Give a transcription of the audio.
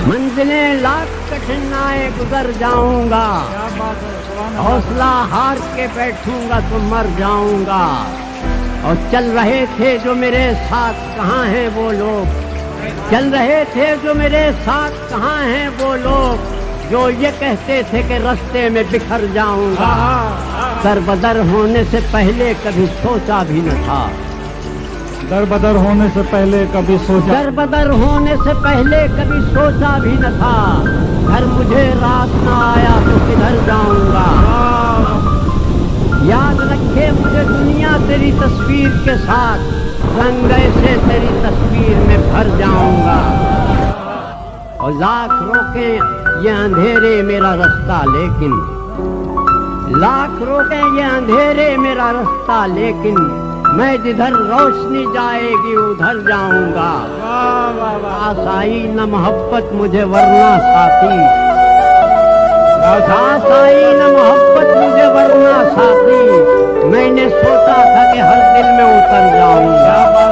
منزلیں لاکھ کٹھنائیں گزر جاؤں گا، کیا بات ہے، سبحان اللہ۔ حوصلہ ہار کے بیٹھوں گا تو مر جاؤں گا۔ اور چل رہے تھے جو میرے ساتھ کہاں ہیں وہ لوگ، چل رہے تھے جو میرے ساتھ کہاں ہیں وہ لوگ جو یہ کہتے تھے کہ رستے میں بکھر جاؤں گا۔ در بدر ہونے سے پہلے کبھی سوچا بھی نہ تھا، در بدر ہونے سے پہلے کبھی سوچا، در بدر ہونے سے پہلے کبھی سوچا بھی نہ تھا، گھر مجھے رات نہ آیا تو کدھر جاؤں گا۔ یاد رکھے مجھے دنیا تیری تصویر کے ساتھ، رنگ ایسے تیری تصویر میں بھر جاؤں گا۔ اور لاکھ روکیں یہ اندھیرے میرا رستہ لیکن، لاکھ روکیں یہ اندھیرے میرا رستہ لیکن، میں جدھر روشنی جائے گی ادھر جاؤں گا۔ پاس آئی نہ محبت مجھے ورنہ ساتھی، پاس آئی نہ محبت مجھے ورنہ ساتھی، میں نے سوچا تھا کہ ہر دل میں اتر جاؤں گا۔